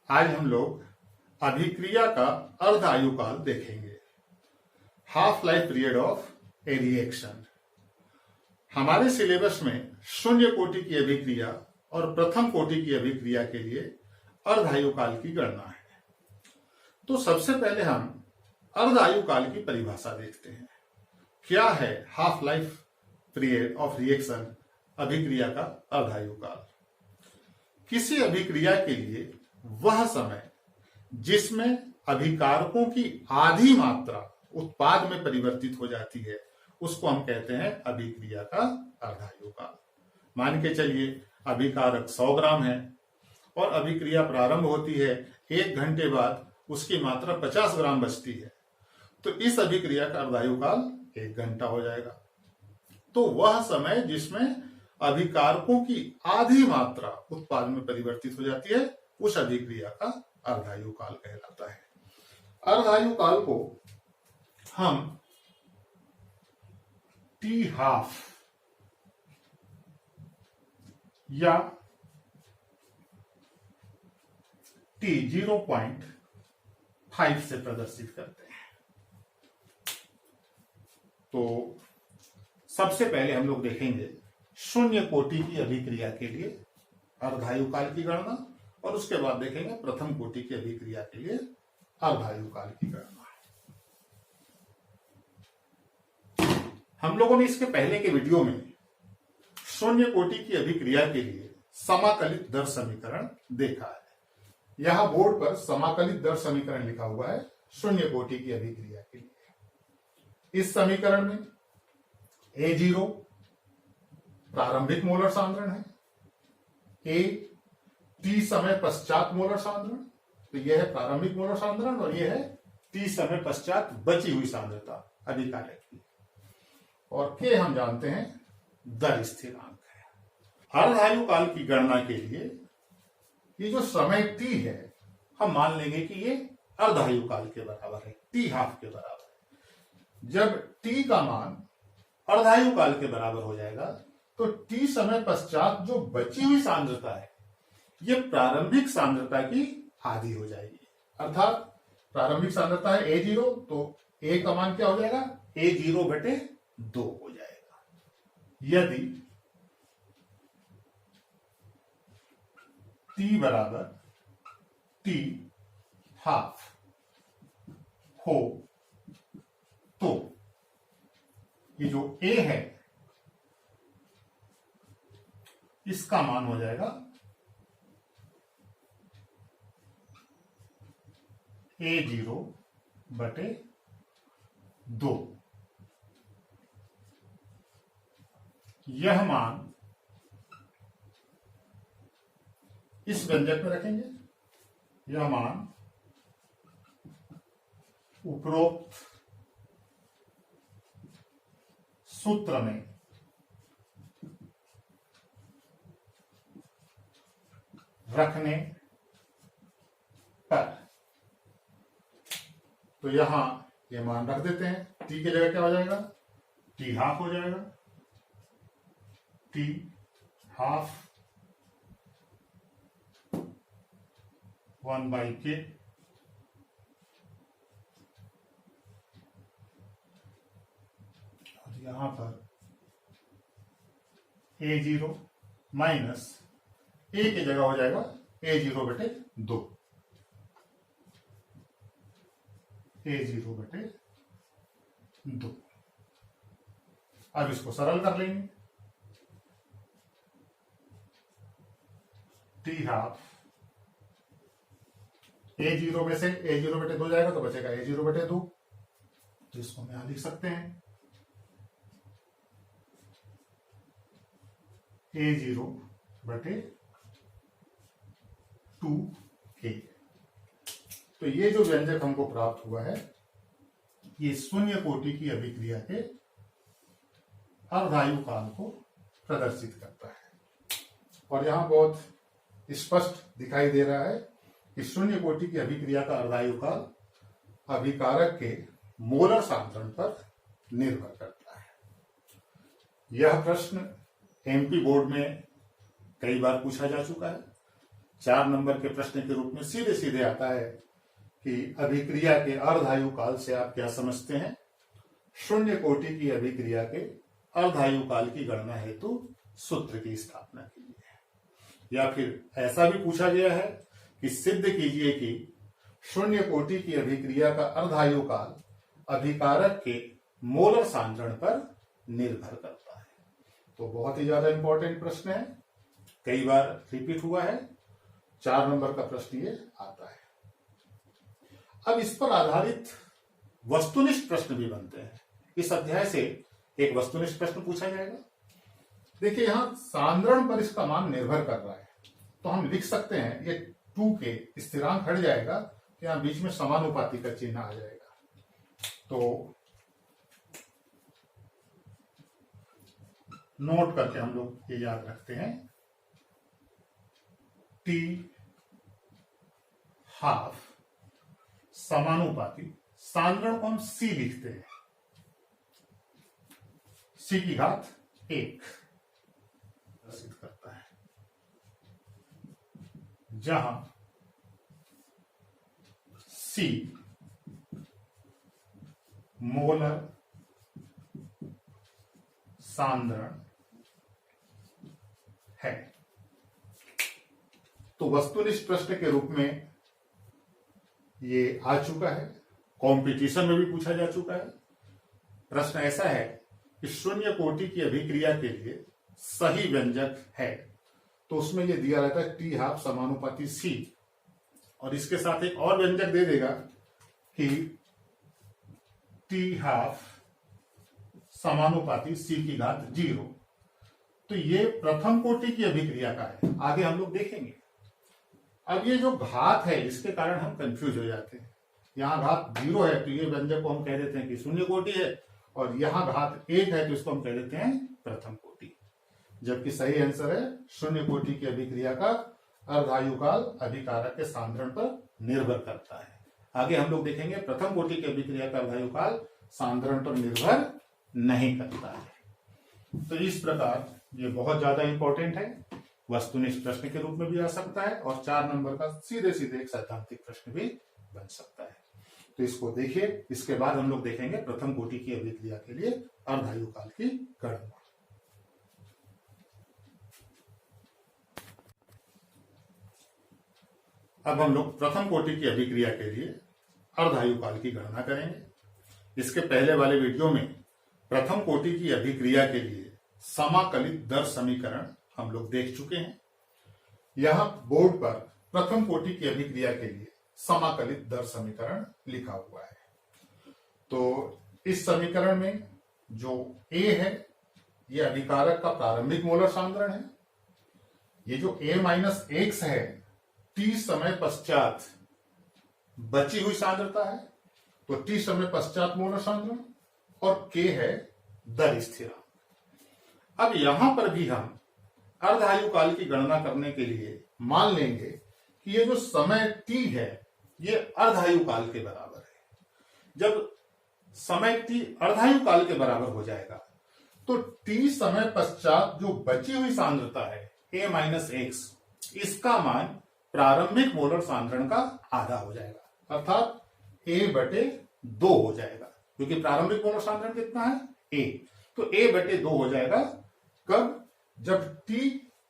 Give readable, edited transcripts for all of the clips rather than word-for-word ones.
आज हम लोग अभिक्रिया का अर्ध आयुकाल देखेंगे। Half life period of A reaction. हमारे सिलेबस में शून्य कोटि की अभिक्रिया और प्रथम कोटि की अभिक्रिया के लिए अर्ध आयुकाल की गणना है। तो सबसे पहले हम अर्ध आयुकाल की परिभाषा देखते हैं। क्या है half life period of reaction, अभिक्रिया का अर्ध आयुकाल? किसी अभिक्रिया के लिए वह समय जिसमें अभिकारकों की आधी मात्रा उत्पाद में परिवर्तित हो जाती है उसको हम कहते हैं अभिक्रिया का अर्ध आयुकाल। मान के चलिए अभिकारक 100 ग्राम है और अभिक्रिया प्रारंभ होती है, 1 घंटे बाद उसकी मात्रा 50 ग्राम बचती है, तो इस अभिक्रिया का अर्ध आयुकाल 1 घंटा हो जाएगा। तो वह समय जिसमें अभिकारकों की आधी मात्रा उत्पाद में परिवर्तित हो जाती है उस अभिक्रिया का अर्ध आयुकाल कहलाता है। अर्ध आयुकाल को हम टी हाफ या टी 0.5 से प्रदर्शित करते हैं। तो सबसे पहले हम लोग देखेंगे शून्य कोटि की अभिक्रिया के लिए अर्ध आयुकाल की गणना और उसके बाद देखेंगे प्रथम कोटि की अभिक्रिया के लिए अर्ध आयुकाल की गणना। हम लोगों ने इसके पहले के वीडियो में शून्य कोटि की अभिक्रिया के लिए समाकलित दर समीकरण देखा है। यहां बोर्ड पर समाकलित दर समीकरण लिखा हुआ है शून्य कोटि की अभिक्रिया के लिए। इस समीकरण में A0 प्रारंभिक मोलर सांद्रण है, A T समय पश्चात मोलर सांद्रण, तो यह है प्रारंभिक मोलर सांद्रण और यह है T समय पश्चात बची हुई सांद्रता अभिकारक की, और K हम जानते हैं दर स्थिरांक है। अर्ध आयुकाल की गणना के लिए ये जो समय T है हम मान लेंगे कि ये अर्ध आयुकाल के बराबर है, T हाफ के बराबर है। जब T का मान अर्धायुकाल के बराबर हो जाएगा तो T समय पश्चात जो बची हुई सांद्रता है ये प्रारंभिक सांद्रता की आधी हो जाएगी। अर्थात प्रारंभिक सांद्रता है A0, तो A का मान क्या हो जाएगा? A0/2 हो जाएगा। यदि T बराबर T हाफ हो तो ये जो A है इसका मान हो जाएगा A0/2। यह मान इस व्यंजक में रखेंगे। यह मान उपरोक्त सूत्र में रखने पर, तो यहां ये मान रख देते हैं। T की जगह क्या हो जाएगा? T हाफ हो जाएगा। T हाफ 1/K और यहां पर A0 माइनस A की जगह हो जाएगा A0/2। A0/2। अब इसको सरल कर लेंगे। T हाफ A0 में से A0/2 जाएगा तो बचेगा A0/2, तो इसको हम यहां लिख सकते हैं A0/2K। तो ये जो व्यंजक हमको प्राप्त हुआ है ये शून्य कोटि की अभिक्रिया के अर्ध आयुकाल को प्रदर्शित करता है। और यहां बहुत स्पष्ट दिखाई दे रहा है कि शून्य कोटि की अभिक्रिया का अर्ध आयुकाल अभिकारक के मोलर सांद्रण पर निर्भर करता है। यह प्रश्न MP बोर्ड में कई बार पूछा जा चुका है। 4 नंबर के प्रश्न के रूप में सीधे सीधे आता है कि अभिक्रिया के अर्धायु काल से आप क्या समझते हैं। शून्य कोटि की अभिक्रिया के अर्धायु काल की गणना हेतु सूत्र की स्थापना कीजिए। या फिर ऐसा भी पूछा गया है कि सिद्ध कीजिए कि शून्य कोटि की अभिक्रिया का अर्धायु काल अभिकारक के मोलर सांद्रण पर निर्भर करता है। तो बहुत ही ज्यादा इंपॉर्टेंट प्रश्न है, कई बार रिपीट हुआ है। 4 नंबर का प्रश्न ये आता है। अब इस पर आधारित वस्तुनिष्ठ प्रश्न भी बनते हैं। इस अध्याय से एक वस्तुनिष्ठ प्रश्न पूछा जाएगा। देखिए यहां सांद्रण पर इसका मान निर्भर कर रहा है, तो हम लिख सकते हैं ये 2 के स्थिरांक हट जाएगा, तो यहां बीच में समानुपाती का चिन्ह आ जाएगा। तो नोट करके हम लोग ये याद रखते हैं, टी हाफ समानुपाती, सांद्रण को हम सी लिखते हैं, सी की घात 1 सिद्ध करता है, जहां सी मोलर सांद्रण है। तो वस्तुनिष्ठ प्रश्न के रूप में ये आ चुका है, कंपटीशन में भी पूछा जा चुका है। प्रश्न ऐसा है कि शून्य कोटि की अभिक्रिया के लिए सही व्यंजक है, तो उसमें ये दिया रहता है टी हाफ समानुपाती सी, और इसके साथ एक और व्यंजक दे देगा कि टी हाफ समानुपाती सी की घात 0। तो ये प्रथम कोटि की अभिक्रिया का है, आगे हम लोग देखेंगे। अब ये जो घात है इसके कारण हम कंफ्यूज हो जाते हैं। यहाँ घात 0 है तो ये व्यंजक को हम कह देते हैं कि शून्य कोटि है, और यहाँ घात 1 है तो इसको हम कह देते हैं प्रथम कोटि, जबकि सही आंसर है शून्य कोटि की अभिक्रिया का अर्धायु काल अभिकारक के सांद्रण पर निर्भर करता है। आगे हम लोग देखेंगे प्रथम कोटि की अभिक्रिया का अर्धायु काल सांद्रण पर निर्भर नहीं करता है। तो इस प्रकार ये बहुत ज्यादा इंपॉर्टेंट है, वस्तुनिष्ठ प्रश्न के रूप में भी आ सकता है, और 4 नंबर का सीधे सीधे एक सैद्धांतिक प्रश्न भी बन सकता है। तो इसको देखिए, इसके बाद हम लोग देखेंगे प्रथम कोटि की अभिक्रिया के लिए अर्धायु काल की गणना। अब हम लोग प्रथम कोटि की अभिक्रिया के लिए अर्धायु काल की गणना करेंगे। इसके पहले वाले वीडियो में प्रथम कोटि की अभिक्रिया के लिए समाकलित दर समीकरण हम लोग देख चुके हैं। यहां बोर्ड पर प्रथम कोटि की अभिक्रिया के लिए समाकलित दर समीकरण लिखा हुआ है। तो इस समीकरण में जो A है ये अभिकारक का प्रारंभिक मोलर सांद्रण है। ये जो A माइनस एक्स है t समय पश्चात बची हुई सांद्रता है, तो t समय पश्चात मोलर सांद्रण, और K है दर स्थिरांक। अब यहां पर भी हम अर्धायु काल की गणना करने के लिए मान लेंगे कि ये जो समय t है ये अर्धायु काल के बराबर है। जब समय t अर्धायु काल के बराबर हो जाएगा तो t समय पश्चात जो बची हुई सांद्रता है A माइनस एक्स, इसका मान प्रारंभिक मोलर सांद्रण का आधा हो जाएगा, अर्थात A/2 हो जाएगा, क्योंकि प्रारंभिक मोलर सांद्रण कितना है A, तो A/2 हो जाएगा। कब? जब t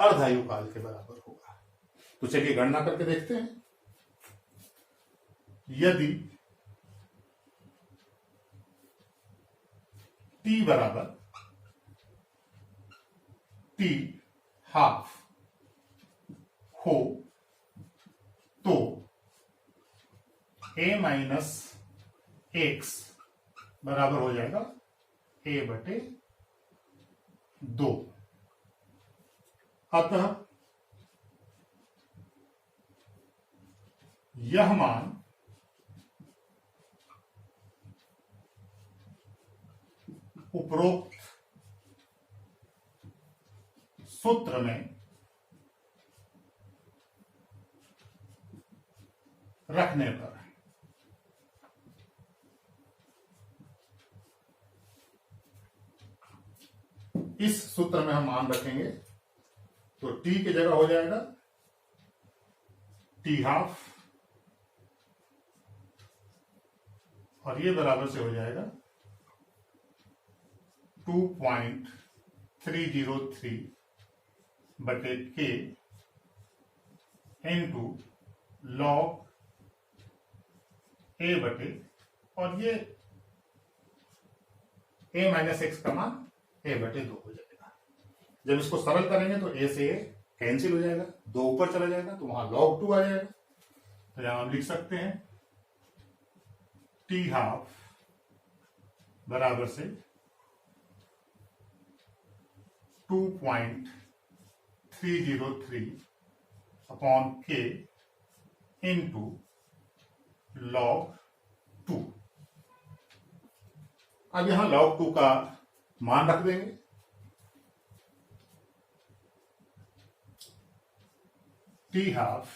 अर्धायु काल के बराबर होगा। तो चलिए गणना करके देखते हैं। यदि t बराबर t हाफ हो तो A माइनस एक्स बराबर हो जाएगा A/2। अतः यह मान उपरोक्त सूत्र में रखने पर इस सूत्र में हम मान रखेंगे तो t की जगह हो जाएगा टी हाफ, और ये बराबर से हो जाएगा 2.303 बटे के इंटू लॉग ए बटे, और ये a माइनस एक्स का मान a बटे 2 हो जाएगा। जब इसको सरल करेंगे तो a से a कैंसिल हो जाएगा, 2 ऊपर चला जाएगा तो वहां log 2 आ जाएगा। तो यहां हम लिख सकते हैं टी हाफ बराबर से 2.303 अपॉन के इंटू लॉग 2। अब यहां log 2 का मान रख देंगे, टी हाफ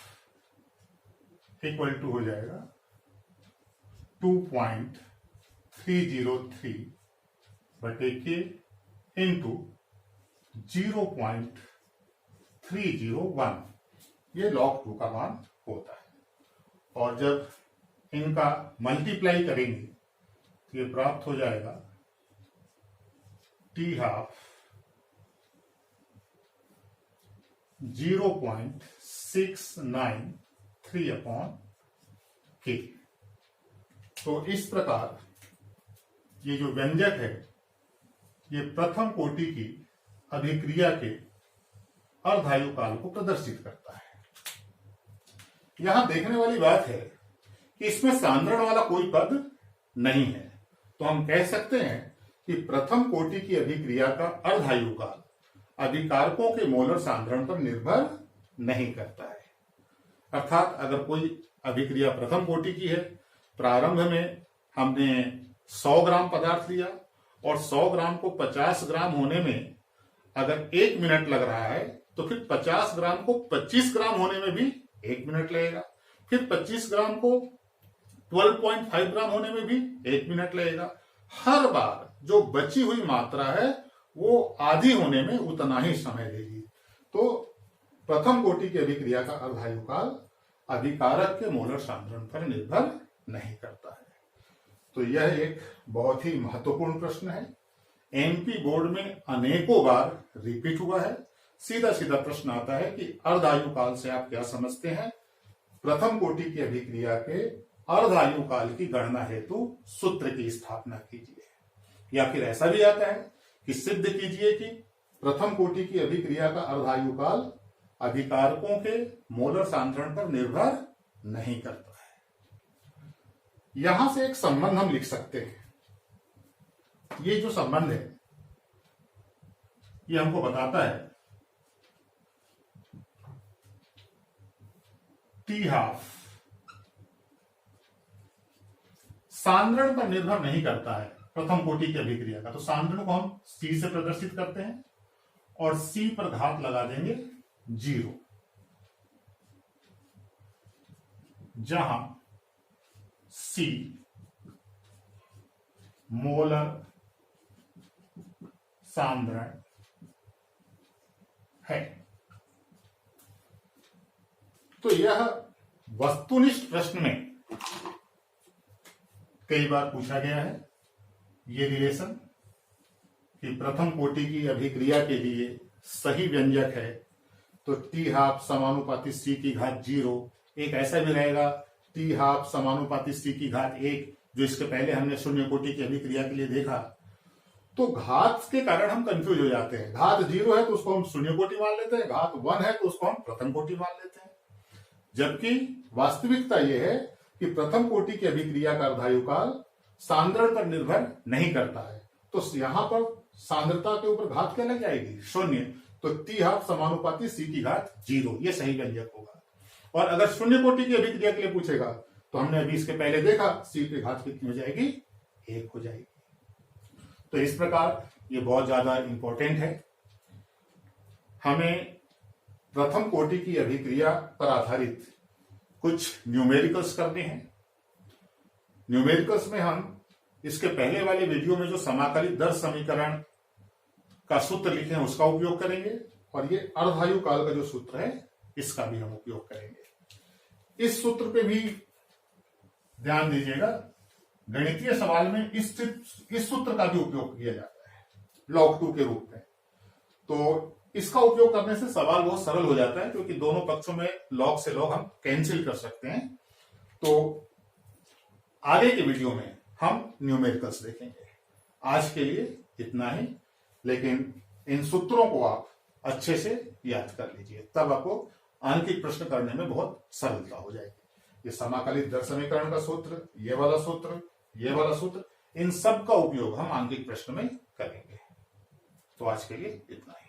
इक्वल टू हो जाएगा 2.303 बटे के इंटू 0.301, ये log 2 का मान होता है। और जब इनका मल्टीप्लाई करेंगे तो ये प्राप्त हो जाएगा टी हाफ 0.693 अपॉन के। तो इस प्रकार ये जो व्यंजक है ये प्रथम कोटि की अभिक्रिया के अर्धायु काल को प्रदर्शित करता है। यहां देखने वाली बात है कि इसमें सांद्रण वाला कोई पद नहीं है, तो हम कह सकते हैं कि प्रथम कोटि की अभिक्रिया का अर्धायु काल अभिकारकों के मोलर सांद्रण पर निर्भर नहीं करता है। अर्थात अगर कोई अभिक्रिया प्रथम कोटि की है, प्रारंभ में हमने 100 ग्राम पदार्थ लिया और 100 ग्राम को 50 ग्राम होने में अगर 1 मिनट लग रहा है, तो फिर 50 ग्राम को 25 ग्राम होने में भी 1 मिनट लगेगा, फिर 25 ग्राम को 12.5 ग्राम होने में भी 1 मिनट लगेगा। हर बार जो बची हुई मात्रा है वो आधी होने में उतना ही समय लेगी। तो प्रथम कोटि की अभिक्रिया का अर्धायु काल अभिकारक के मोलर सांद्रण पर निर्भर नहीं करता है। तो यह एक बहुत ही महत्वपूर्ण प्रश्न है, एमपी बोर्ड में अनेकों बार रिपीट हुआ है। सीधा सीधा प्रश्न आता है कि अर्धायु काल से आप क्या समझते हैं? प्रथम कोटि की अभिक्रिया के अर्धायु काल की गणना हेतु सूत्र की स्थापना कीजिए, या फिर ऐसा भी आता है कि सिद्ध कीजिए कि प्रथम कोटि की अभिक्रिया का अर्धायु काल अभिकारकों के मोलर सांद्रण पर निर्भर नहीं करता है। यहां से एक संबंध हम लिख सकते हैं। ये जो संबंध है ये हमको बताता है टी हाफ सांद्रण पर निर्भर नहीं करता है प्रथम कोटि की अभिक्रिया का। तो सांद्रण को हम C से प्रदर्शित करते हैं और C पर घात लगा देंगे 0, जहां C मोलर सांद्रण है। तो यह वस्तुनिष्ठ प्रश्न में कई बार पूछा गया है ये रिलेशन कि प्रथम कोटि की अभिक्रिया के लिए सही व्यंजक है तो टी हाफ समानुपाती C की घात 0। एक ऐसा भी रहेगा टी हाफ समानुपाती C की घात 1, जो इसके पहले हमने शून्य कोटि की अभिक्रिया के लिए देखा। तो घात के कारण हम कंफ्यूज हो जाते हैं। घात 0 है तो उसको हम शून्य कोटि मान लेते हैं, घात 1 है तो उसको हम प्रथम कोटि मान लेते हैं। जबकि वास्तविकता यह है कि प्रथम कोटि की अभिक्रिया का अर्धायु काल सांद्रण पर निर्भर नहीं करता है। तो यहां पर सांद्रता के ऊपर घात क्या लग जाएगी? 0। तो टी हाफ समानुपाती C की घात 0, ये सही व्यंजक होगा। और अगर शून्य कोटि की अभिक्रिया के लिए पूछेगा तो हमने अभी इसके पहले देखा C की घात कितनी हो जाएगी? 1 हो जाएगी। तो इस प्रकार ये बहुत ज्यादा इंपॉर्टेंट है। हमें प्रथम कोटि की अभिक्रिया पर आधारित कुछ न्यूमेरिकल्स करने हैं। न्यूमेरिकल्स में हम इसके पहले वाले वीडियो में जो समाकलित दर समीकरण का सूत्र लिखे हैं उसका उपयोग करेंगे, और ये अर्धायु काल का जो सूत्र है इसका भी हम उपयोग करेंगे। इस सूत्र पे भी ध्यान दीजिएगा, गणितीय सवाल में इस सूत्र का भी उपयोग किया जाता है log 2 के रूप में। तो इसका उपयोग करने से सवाल बहुत सरल हो जाता है, क्योंकि दोनों पक्षों में log से log हम कैंसिल कर सकते हैं। तो आगे के वीडियो में हम न्यूमेरिकल्स देखेंगे। आज के लिए इतना ही, लेकिन इन सूत्रों को आप अच्छे से याद कर लीजिए, तब आपको आंकिक प्रश्न करने में बहुत सरलता हो जाएगी। ये समाकलित दर समीकरण का सूत्र, ये वाला सूत्र, ये वाला सूत्र, इन सब का उपयोग हम आंकिक प्रश्न में करेंगे। तो आज के लिए इतना ही।